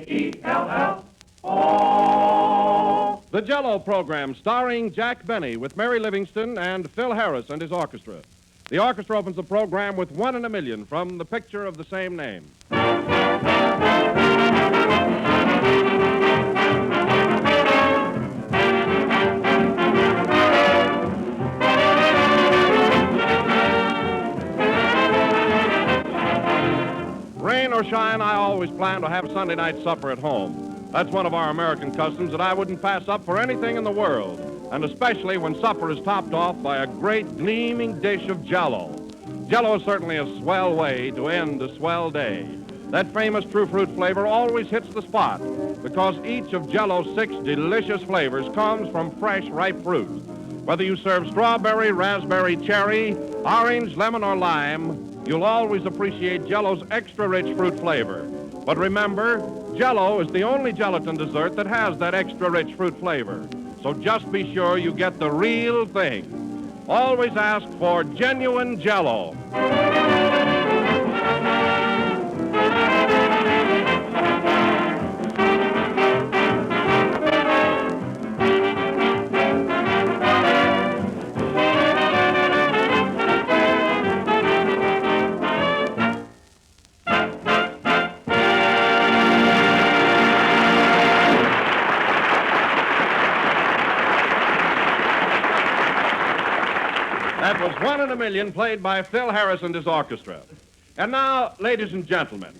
J-E-L-L-O. The Jell-O program starring Jack Benny with Mary Livingston and Phil Harris and his orchestra. The orchestra opens the program with One in a Million from the picture of the same name. Rain or shine, I always plan to have Sunday night supper at home. That's one of our American customs that I wouldn't pass up for anything in the world, and especially when supper is topped off by a great gleaming dish of Jell-O. Jell-O is certainly a swell way to end a swell day. That famous true fruit flavor always hits the spot because each of Jell-O's 6 delicious flavors comes from fresh, ripe fruit. Whether you serve strawberry, raspberry, cherry, orange, lemon, or lime, you'll always appreciate Jell-O's extra-rich fruit flavor. But remember, Jell-O is the only gelatin dessert that has that extra-rich fruit flavor. So just be sure you get the real thing. Always ask for genuine Jell-O. That was One in a Million, played by Phil Harris and his orchestra. And now, ladies and gentlemen,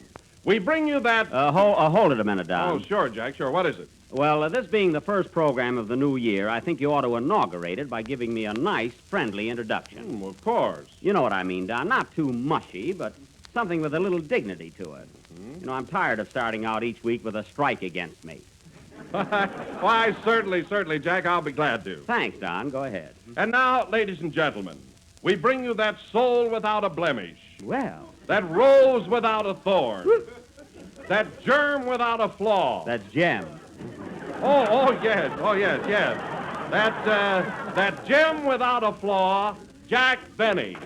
we bring you that... Hold it a minute, Don. Oh, sure, Jack, sure. What is it? Well, this being the first program of the new year, I think you ought to inaugurate it by giving me a nice, friendly introduction. Of course. You know what I mean, Don. Not too mushy, but something with a little dignity to it. Mm-hmm. You know, I'm tired of starting out each week with a strike against me. Why, certainly, Jack, I'll be glad to. Thanks, Don. Go ahead. And now, ladies and gentlemen, we bring you that soul without a blemish, Well, that rose without a thorn, that germ without a flaw. that's Jem. Yes. That gem without a flaw, Jack Benny.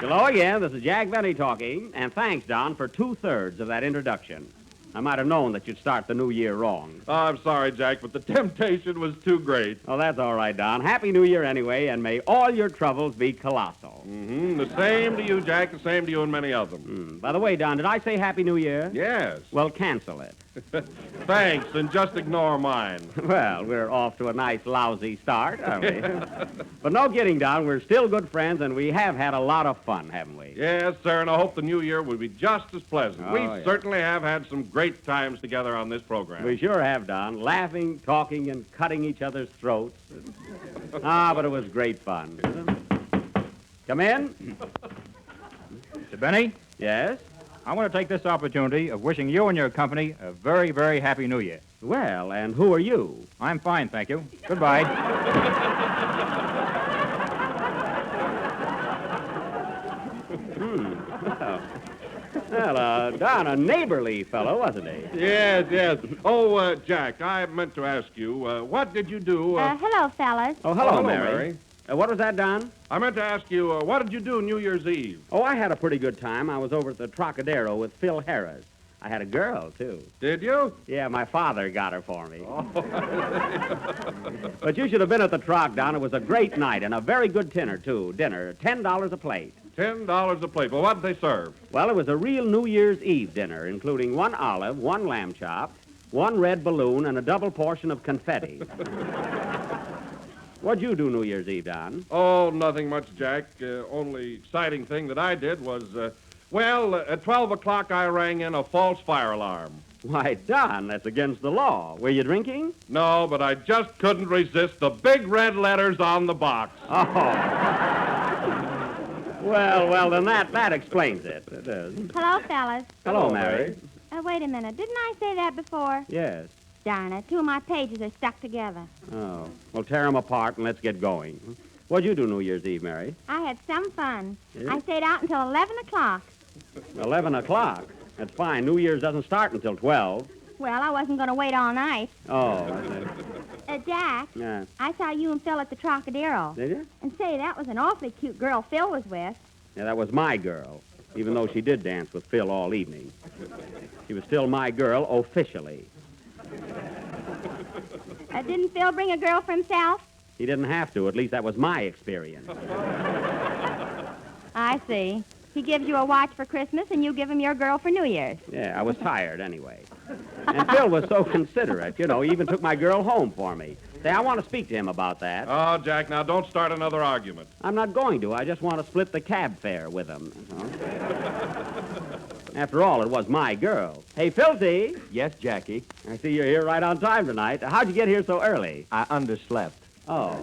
Hello again. This is Jack Benny talking, and thanks, Don, for 2/3 of that introduction. I might have known that you'd start the new year wrong. Oh, I'm sorry, Jack, but the temptation was too great. Oh, that's all right, Don. Happy New Year anyway, and may all your troubles be colossal. Mm-hmm. The same to you, Jack, the same to you and many of them. By the way, Don, did I say Happy New Year? Yes. Well, cancel it. Thanks, and just ignore mine. Well, we're off to a nice, lousy start, aren't we? But no kidding, Don. We're still good friends, and we have had a lot of fun, haven't we? Yes, sir, and I hope the new year will be just as pleasant. Oh, We yeah. certainly have had some great times together on this program. We sure have, Don. Laughing, talking, and cutting each other's throats. But it was great fun. Come in. Mr. Benny, Yes? I want to take this opportunity of wishing you and your company a very, very happy New Year. Well, and who are you? I'm fine, thank you. Goodbye. Well, Don, a neighborly fellow, wasn't he? Yes. Oh, Jack, I meant to ask you, what did you do? Hello, fellas. Oh, hello, hello, Mary. Mary. What was that, Don? I meant to ask you, what did you do New Year's Eve? Oh, I had a pretty good time. I was over at the Trocadero with Phil Harris. I had a girl, too. Did you? Yeah, my father got her for me. But you should have been at the Troc, Don. It was a great night and a very good dinner, too. Dinner, $10 a plate. $10 a plate. Well, what did they serve? Well, it was a real New Year's Eve dinner, including 1 olive, 1 lamb chop, 1 red balloon, and a double portion of confetti. What'd you do New Year's Eve, Don? Oh, nothing much, Jack. Only exciting thing that I did was, at 12 o'clock I rang in a false fire alarm. Why, Don, that's against the law. Were you drinking? No, but I just couldn't resist the big red letters on the box. Oh. Well, then that explains it. It does. Hello, fellas. Hello, Mary. Wait a minute. Didn't I say that before? Yes. Darn it. 2 of my pages are stuck together. Oh. Well, tear them apart and let's get going. What'd you do New Year's Eve, Mary? I had some fun. Yeah? I stayed out until 11 o'clock. 11 o'clock. That's fine. New Year's doesn't start until 12. Well, I wasn't going to wait all night. Oh. Jack, Yeah. I saw you and Phil at the Trocadero. Did you? And say, that was an awfully cute girl Phil was with. Yeah, that was my girl, even though she did dance with Phil all evening. She was still my girl officially. Didn't Phil bring a girl for himself? He didn't have to. At least that was my experience. I see. He gives you a watch for Christmas, and you give him your girl for New Year's. Yeah, I was tired anyway. And Phil was so considerate, you know, he even took my girl home for me. Say, I want to speak to him about that. Oh, Jack, now don't start another argument. I'm not going to. I just want to split the cab fare with him. After all, it was my girl. Hey, Philty. Yes, Jackie. I see you're here right on time tonight. How'd you get here so early? I underslept. Oh.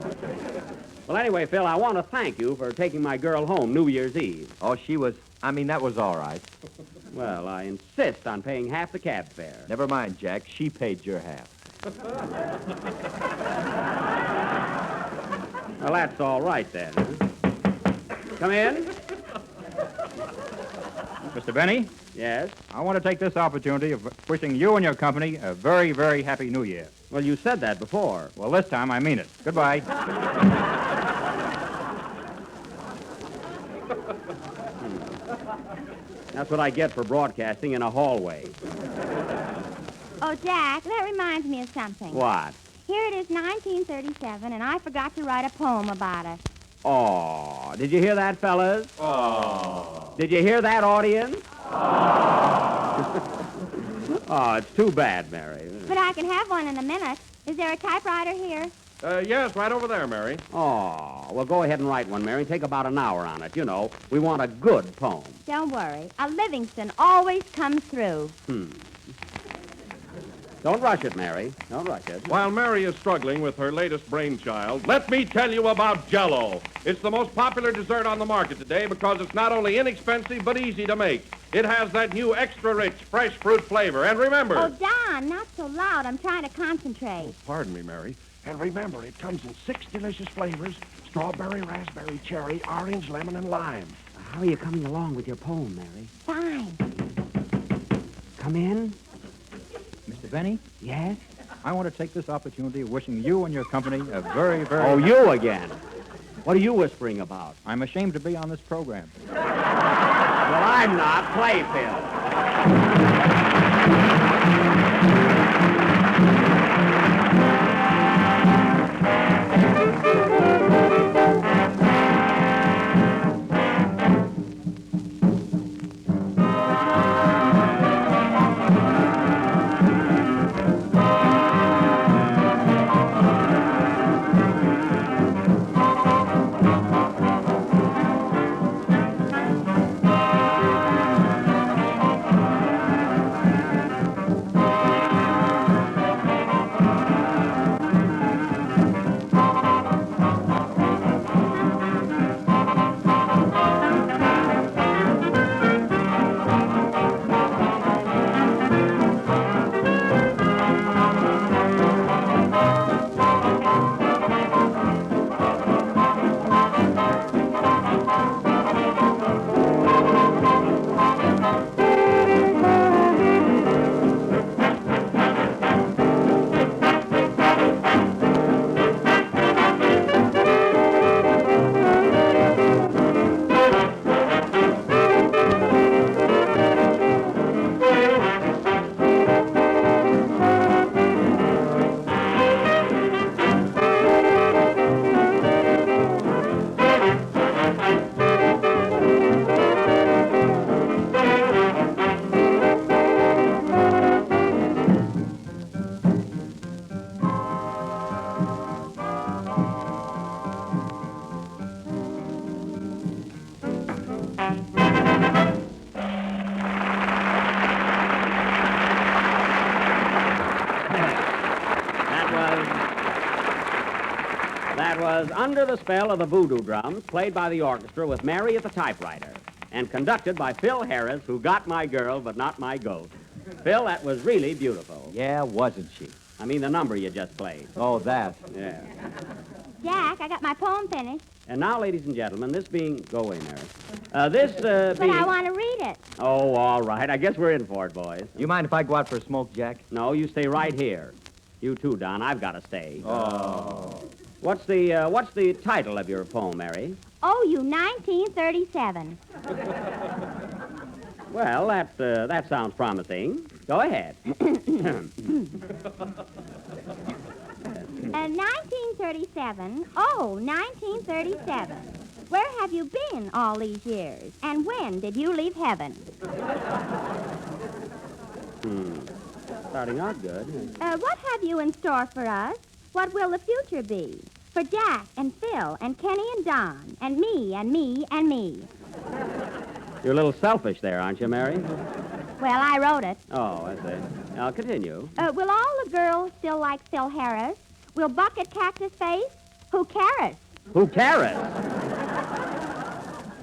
Well, anyway, Phil, I want to thank you for taking my girl home New Year's Eve. Oh, that was all right. Well, I insist on paying half the cab fare. Never mind, Jack. She paid your half. Well, that's all right then. Come in. Mr. Benny, Yes? I want to take this opportunity of wishing you and your company a very, very happy New Year. Well, you said that before. Well, this time I mean it. Goodbye. That's what I get for broadcasting in a hallway. Oh, Jack, that reminds me of something. What? Here it is, 1937, and I forgot to write a poem about it. Oh, did you hear that, fellas? Oh. Did you hear that, audience? Oh, it's too bad, Mary. But I can have one in a minute. Is there a typewriter here? Yes, right over there, Mary. Oh, well, go ahead and write one, Mary. Take about an hour on it. You know, we want a good poem. Don't worry. A Livingston always comes through. Don't rush it, Mary. Don't rush it. While Mary is struggling with her latest brainchild, let me tell you about Jell-O. It's the most popular dessert on the market today because it's not only inexpensive but easy to make. It has that new extra-rich, fresh fruit flavor. And remember... Oh, Don, not so loud. I'm trying to concentrate. Pardon me, Mary. And remember, it comes in 6 delicious flavors: strawberry, raspberry, cherry, orange, lemon, and lime. How are you coming along with your poem, Mary? Fine. Come in. Mr. Benny, Yes? I want to take this opportunity of wishing you and your company a very, very... Oh, you again. What are you whispering about? I'm ashamed to be on this program. Well, I'm not. Play, Phil. That was Under the Spell of the Voodoo Drums, played by the orchestra with Mary at the typewriter, and conducted by Phil Harris, who got my girl but not my ghost. Phil, that was really beautiful. Yeah, wasn't she? I mean, the number you just played. Oh, that. Yeah. Jack, I got my poem finished. And now, ladies and gentlemen, this being... Go away, Mary. But I want to read it. Oh, all right. I guess we're in for it, boys. You mind if I go out for a smoke, Jack? No, you stay right here. You too, Don. I've got to stay. Oh. What's the title of your poem, Mary? Oh, you 1937. Well, that sounds promising. Go ahead. 1937. Oh, 1937. Where have you been all these years? And when did you leave heaven? Starting out good. What have you in store for us? What will the future be? For Jack and Phil and Kenny and Don and me and me and me. You're a little selfish there, aren't you, Mary? Well, I wrote it. Oh, I see. Now, continue. Will all the girls still like Phil Harris? Will Bucket Cactus Face? Who cares? Who cares?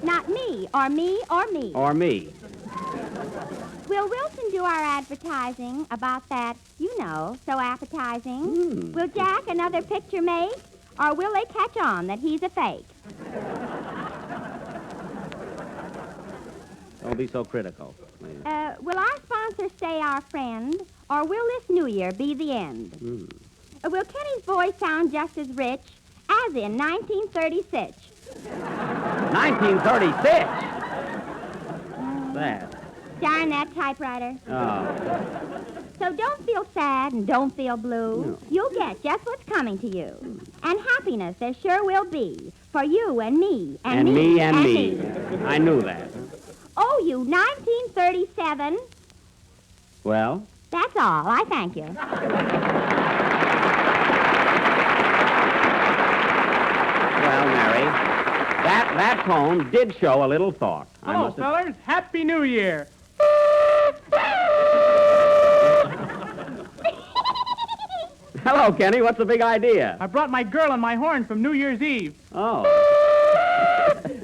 Not me, or me, or me. Or me. Will Wilson do our advertising about that, you know, so appetizing? Will Jack another picture make? Or will they catch on that he's a fake? Don't be so critical. Please. Will our sponsor stay our friend? Or will this New Year be the end? Will Kenny's voice sound just as rich as in 1936? 1936? That. Darn that typewriter. Oh. So don't feel sad and don't feel blue. No. You'll get just what's coming to you. And happiness there sure will be for you and me and me and me. I knew that. Oh, you 1937. Well? That's all. I thank you. Well, Mary, that poem did show a little thought. Hello, fellers. Happy New Year. Hello, Kenny. What's the big idea? I brought my girl on my horn from New Year's Eve. Oh.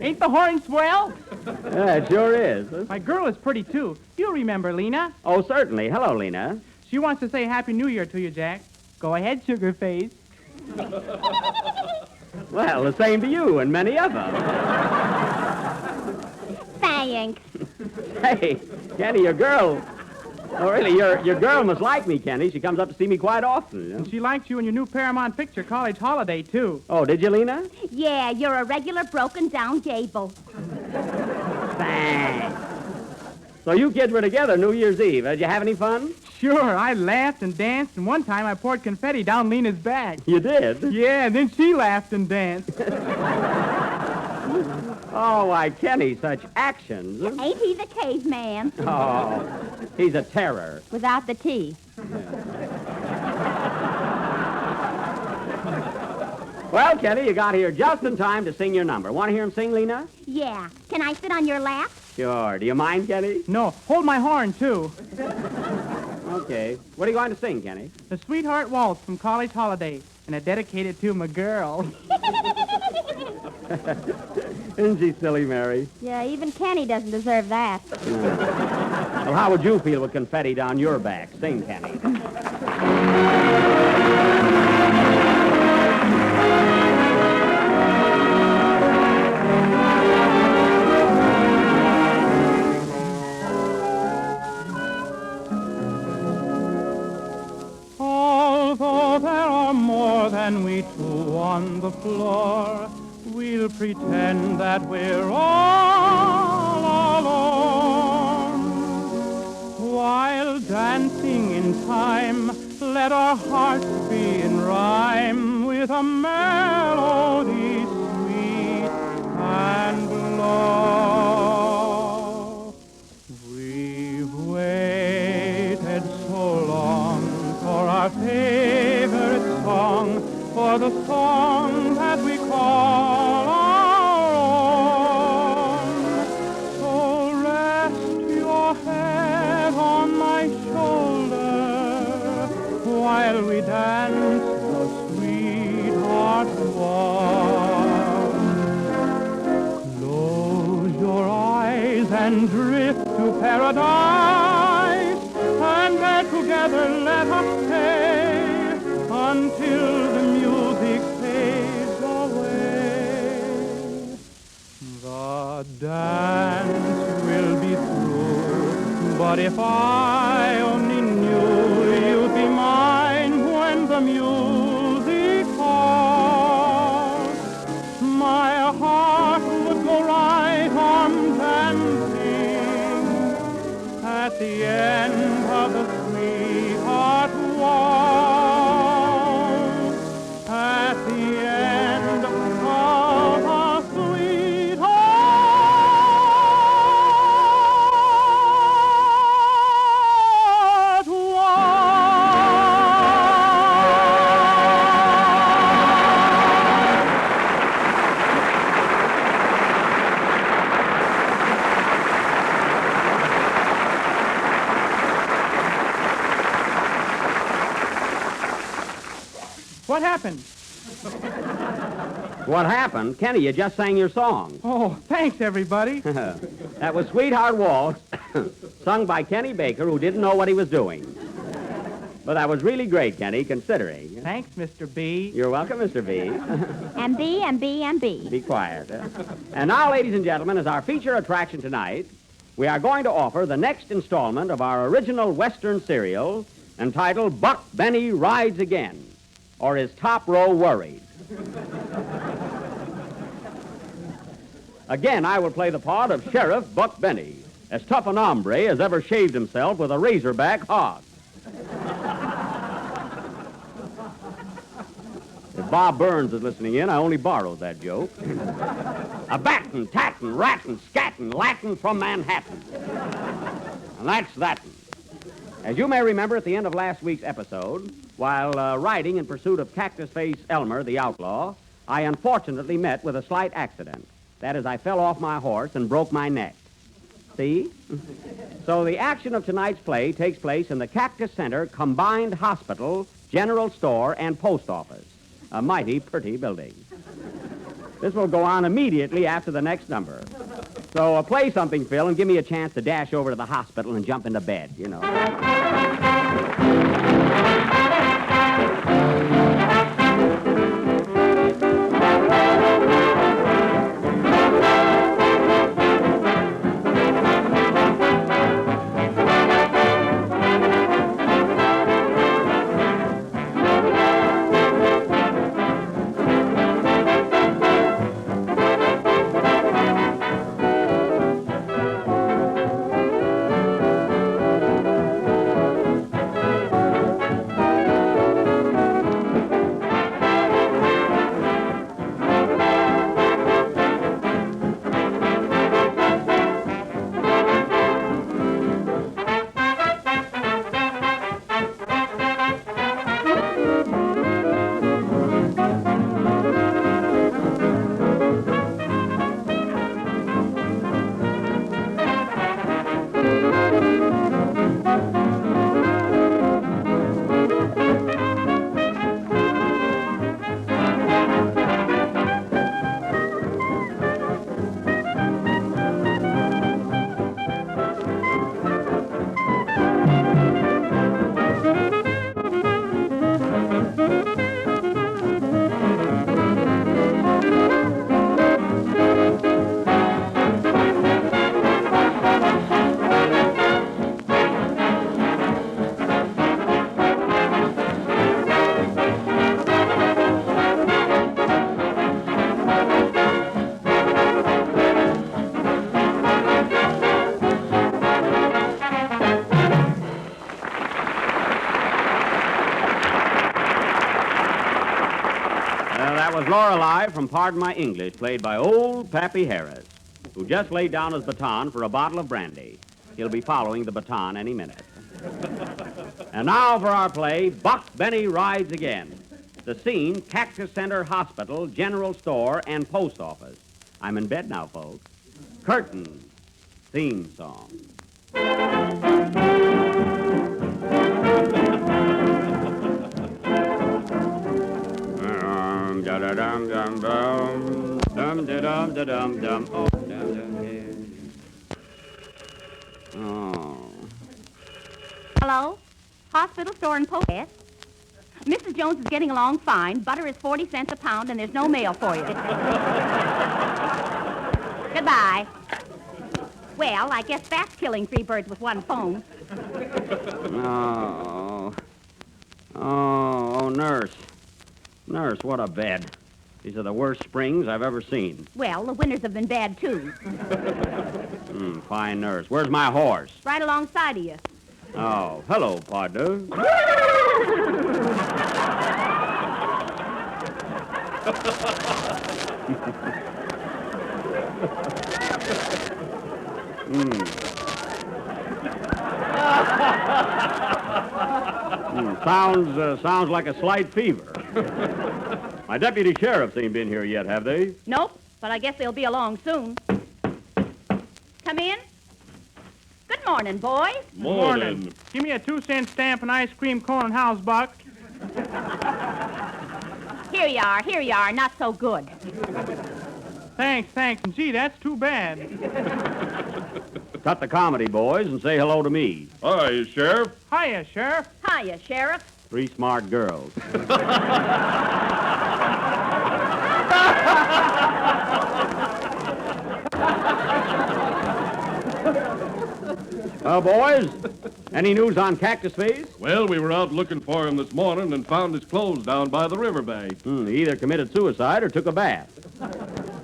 Ain't the horn swell? Yeah, it sure is. My girl is pretty, too. You remember Lena? Oh, certainly. Hello, Lena. She wants to say Happy New Year to you, Jack. Go ahead, sugar face. Well, the same to you and many others. Thanks. Hey, Kenny, your girl... Oh, really, your girl must like me, Kenny. She comes up to see me quite often. You know? She liked you in your new Paramount picture, College Holiday, too. Oh, did you, Lena? Yeah, you're a regular broken-down Jable. Thanks. So you kids were together New Year's Eve. Did you have any fun? Sure, I laughed and danced, and one time I poured confetti down Lena's back. You did? Yeah, and then she laughed and danced. Oh, why, Kenny, such actions. Ain't he the caveman? Oh, he's a terror. Without the T. Well, Kenny, you got here just in time to sing your number. Want to hear him sing, Lena? Yeah. Can I sit on your lap? Sure. Do you mind, Kenny? No, hold my horn, too. Okay. What are you going to sing, Kenny? The Sweetheart Waltz from College Holiday, and I dedicate it to my girl. Isn't she silly, Mary? Yeah, even Kenny doesn't deserve that. Well, how would you feel with confetti down your back? Sing, Kenny. Although there are more than we two on the floor, we'll pretend that we're all alone. While dancing in time, let our hearts be in rhyme with a melody sweet and low. We've waited so long for our favorite song, for the song that we call our own. So rest your head on my shoulder while we dance the sweetheart waltz. Close your eyes and drift to paradise, and there together let us stay until the music fades away. The dance will be through, but if I only knew you'd be mine when the music calls, my heart what happened? What happened? Kenny, you just sang your song. Oh, thanks, everybody. That was Sweetheart Waltz, sung by Kenny Baker, who didn't know what he was doing. But that was really great, Kenny, considering. Thanks, Mr. B. You're welcome, Mr. B. And B, and B, and B. Be quiet. And now, ladies and gentlemen, as our feature attraction tonight, we are going to offer the next installment of our original Western serial entitled Buck Benny Rides Again, or Is Top Row Worried? Again, I will play the part of Sheriff Buck Benny, as tough an hombre as ever shaved himself with a razorback hog. If Bob Burns is listening in, I only borrowed that joke. A battin', tattin', rattin', scattin', Latin from Manhattan. And that's thattin'. As you may remember at the end of last week's episode, while riding in pursuit of Cactus Face Elmer, the outlaw, I unfortunately met with a slight accident. That is, I fell off my horse and broke my neck. See? So the action of tonight's play takes place in the Cactus Center Combined Hospital, General Store, and Post Office. A mighty pretty building. This will go on immediately after the next number. So play something, Phil, and give me a chance to dash over to the hospital and jump into bed, you know. That was Lorelei from Pardon My English, played by old Pappy Harris, who just laid down his baton for a bottle of brandy. He'll be following the baton any minute. And now for our play, Buck Benny Rides Again. The scene, Cactus Center Hospital, General Store, and Post Office. I'm in bed now, folks. Curtain. Theme song. Dum-da-dum-da-dum-dum. Oh, oh. Hello? Hospital, store, and post. Yes? Mrs. Jones is getting along fine. Butter is 40 cents a pound, and there's no mail for you. Goodbye. Well, I guess that's killing three birds with one phone. Oh. Oh, nurse. Nurse, what a bed. These are the worst springs I've ever seen. Well, the winters have been bad, too. Fine nurse. Where's my horse? Right alongside of you. Oh, hello, partner. Sounds like a slight fever. My deputy sheriffs ain't been here yet, have they? Nope, but I guess they'll be along soon. Come in. Good morning, boys. Morning. Give me a 2-cent stamp and ice cream cone and house box. Here you are, not so good. Thanks. And gee, that's too bad. Cut the comedy, boys, and say hello to me. Hi, Sheriff. Hiya, Sheriff. Hiya, Sheriff. 3 smart girls. Well, boys, any news on Cactus Face? Well, we were out looking for him this morning and found his clothes down by the riverbank. He either committed suicide or took a bath.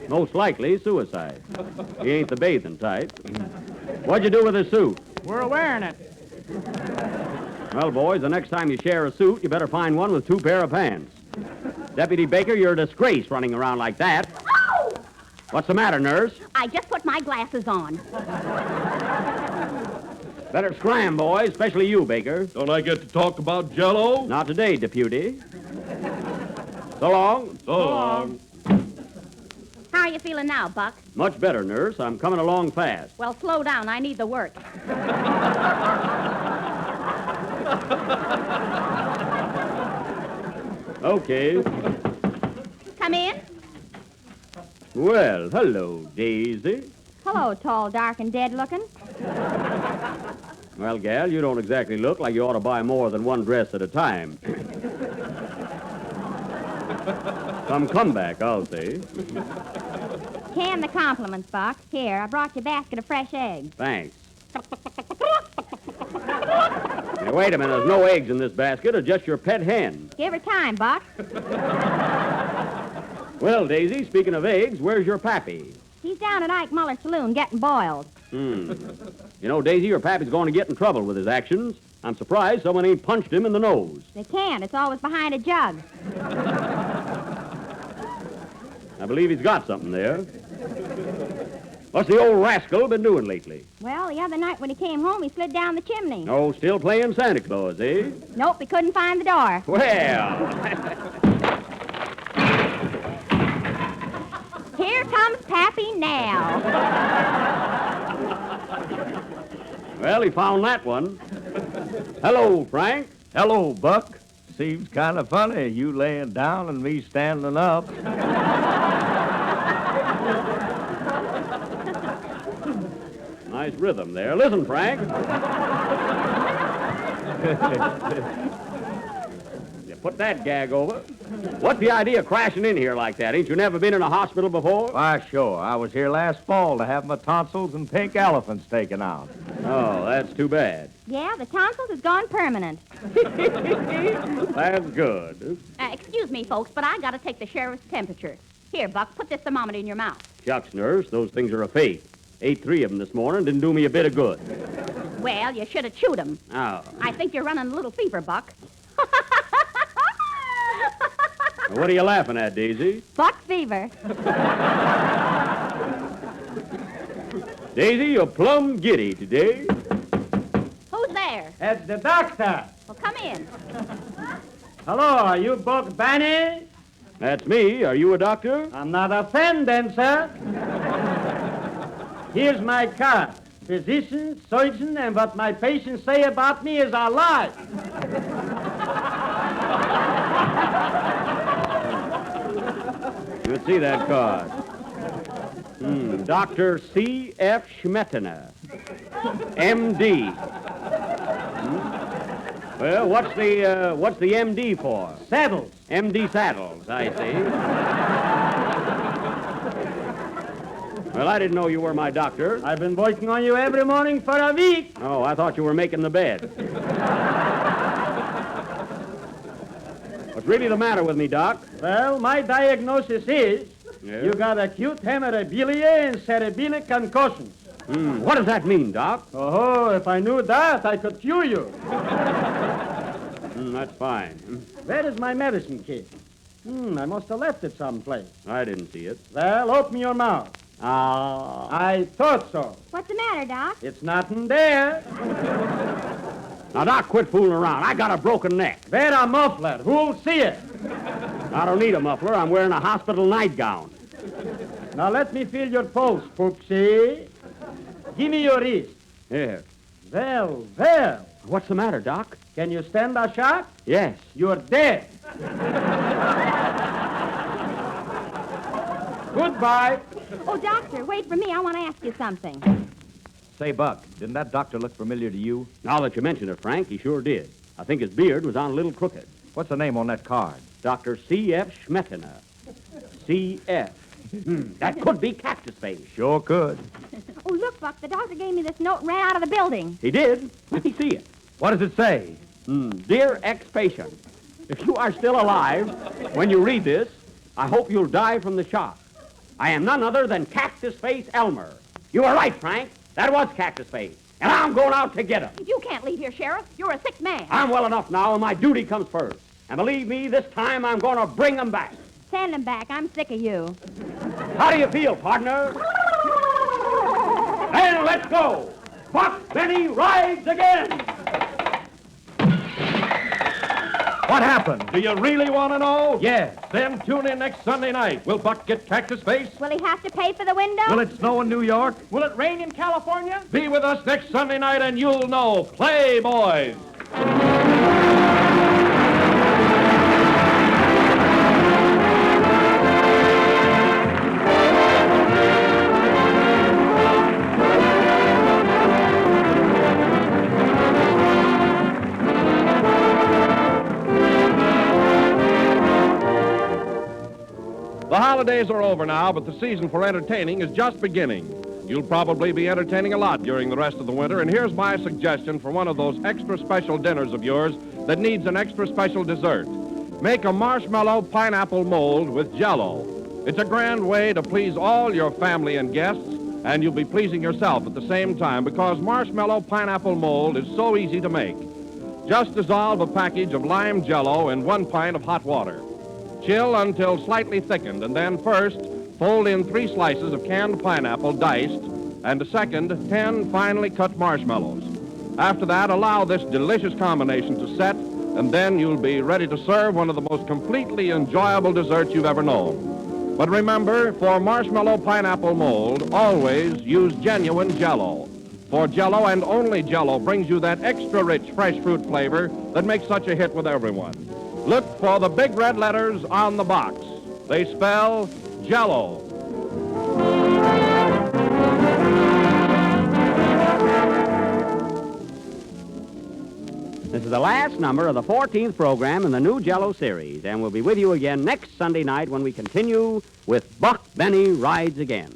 Most likely suicide. He ain't the bathing type. What'd you do with his suit? We're wearing it. Well, boys, the next time you share a suit, you better find one with 2 pair of pants. Deputy Baker, you're a disgrace running around like that. Oh! What's the matter, nurse? I just put my glasses on. Better scram, boys, especially you, Baker. Don't I get to talk about Jell-O? Not today, deputy. So long. So long. How are you feeling now, Buck? Much better, nurse. I'm coming along fast. Well, slow down. I need the work. Okay. Come in. Well, hello, Daisy. Hello, tall, dark, and dead looking. Well, gal, you don't exactly look like you ought to buy more than one dress at a time. Some comeback, I'll say. Can the compliments, Buck. Here, I brought you a basket of fresh eggs. Thanks. Now, wait a minute. There's no eggs in this basket, or just your pet hen. Give her time, Buck. Well, Daisy, speaking of eggs, where's your pappy? He's down at Ike Muller's saloon getting boiled. You know, Daisy, your pappy's going to get in trouble with his actions. I'm surprised someone ain't punched him in the nose. They can't. It's always behind a jug. I believe he's got something there. What's the old rascal been doing lately? Well, the other night when he came home, he slid down the chimney. Oh, still playing Santa Claus, eh? Nope, he couldn't find the door. Well, Here comes Pappy now. well, he found that one. Hello, Frank. Hello, Buck. Seems kind of funny, you laying down and me standing up. Nice rhythm there. Listen, Frank. You put that gag over. What's the idea of crashing in here like that? Ain't you never been in a hospital before? Why, sure. I was here last fall to have my tonsils and pink elephants taken out. Oh, that's too bad. Yeah, the tonsils has gone permanent. That's good. Excuse me, folks, but I gotta take the sheriff's temperature. Here, Buck, put this thermometer in your mouth. Shucks, nurse, those things are a fake. Ate 3 of them this morning, didn't do me a bit of good. Well, you should have chewed them. Oh. I think you're running a little fever, Buck. What are you laughing at, Daisy? Buck fever. Daisy, you're plumb giddy today. Who's there? That's the doctor. Well, come in. Hello, are you Buck Banny? That's me. Are you a doctor? I'm not a friend then, sir. Here's my card. Physician, surgeon, and what my patients say about me is a lie. Let's see that card. Dr. C.F. Schmettener, M.D. Well, what's the M.D. for? Saddles. M.D. Saddles, I see. Well, I didn't know you were my doctor. I've been working on you every morning for a week. Oh, I thought you were making the bed. What's really the matter with me, Doc? Well, my diagnosis is Yeah? you got acute hemorrhagilia and cerebellar concussions. What does that mean, Doc? Oh, if I knew that, I could cure you. That's fine. Where is my medicine kit? I must have left it someplace. I didn't see it. Well, open your mouth. Ah. I thought so. What's the matter, Doc? It's nothing there. Now, Doc, quit fooling around. I got a broken neck. Wear a muffler. Who'll see it? I don't need a muffler. I'm wearing a hospital nightgown. Now let me feel your pulse, Poopsie. Give me your wrist. Here. Well. What's the matter, Doc? Can you stand a shock? Yes. You're dead. Goodbye. Oh, Doctor, wait for me. I want to ask you something. Say, Buck, didn't that doctor look familiar to you? Now that you mention it, Frank, he sure did. I think his beard was on a little crooked. What's the name on that card? Dr. C.F. Schmettener. C.F. That could be Cactus Face. Sure could. Oh, look, Buck, the doctor gave me this note and ran out of the building. He did. Let me see it. What does it say? Dear ex-patient, if you are still alive when you read this, I hope you'll die from the shock. I am none other than Cactus Face Elmer. You were right, Frank. That was Cactus Face. And I'm going out to get him. You can't leave here, Sheriff. You're a sick man. I'm well enough now, and my duty comes first. And believe me, this time I'm going to bring him back. Send him back. I'm sick of you. How do you feel, partner? Then let's go. Buck Benny rides again. What happened? Do you really want to know? Yes. Then tune in next Sunday night. Will Buck get Cactus Face? Will he have to pay for the window? Will it snow in New York? Will it rain in California? Be with us next Sunday night and you'll know. Play, boys. The holidays are over now, but the season for entertaining is just beginning. You'll probably be entertaining a lot during the rest of the winter, and here's my suggestion for one of those extra special dinners of yours that needs an extra special dessert. Make a marshmallow pineapple mold with Jell-O. It's a grand way to please all your family and guests, and you'll be pleasing yourself at the same time because marshmallow pineapple mold is so easy to make. Just dissolve a package of lime Jell-O in 1 pint of hot water. Chill until slightly thickened, and then first fold in 3 slices of canned pineapple diced, and a second 10 finely cut marshmallows. After that, allow this delicious combination to set, and then you'll be ready to serve one of the most completely enjoyable desserts you've ever known. But remember, for marshmallow pineapple mold, always use genuine Jell-O. For Jell-O and only Jell-O brings you that extra rich fresh fruit flavor that makes such a hit with everyone. Look for the big red letters on the box. They spell Jell-O. This is the last number of the 14th program in the new Jell-O series, and we'll be with you again next Sunday night when we continue with Buck Benny Rides Again.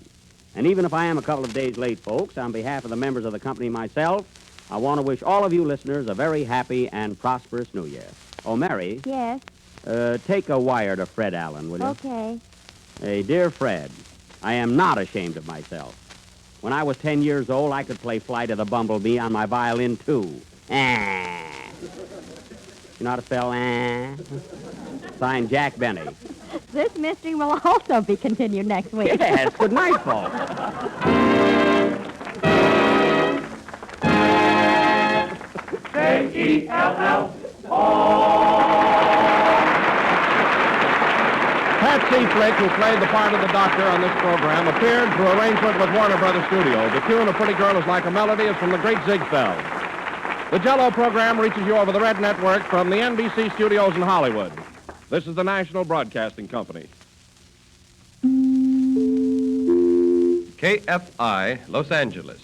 And even if I am a couple of days late, folks, on behalf of the members of the company and myself, I want to wish all of you listeners a very happy and prosperous New Year. Oh, Mary, Yes. take a wire to Fred Allen, will you? Okay. Hey, dear Fred, I am not ashamed of myself. When I was 10 years old, I could play Flight of the Bumblebee on my violin, too. Ah. You know how to spell ah? Signed, Jack Benny. This mystery will also be continued next week. Yes, good night, folks. Patsy Flick, who played the part of the doctor on this program, appeared through arrangement with Warner Brothers Studio. The tune of Pretty Girl is Like a Melody is from the great Ziegfeld. The Jell-O program reaches you over the Red Network from the NBC studios in Hollywood. This is the National Broadcasting Company. KFI, Los Angeles.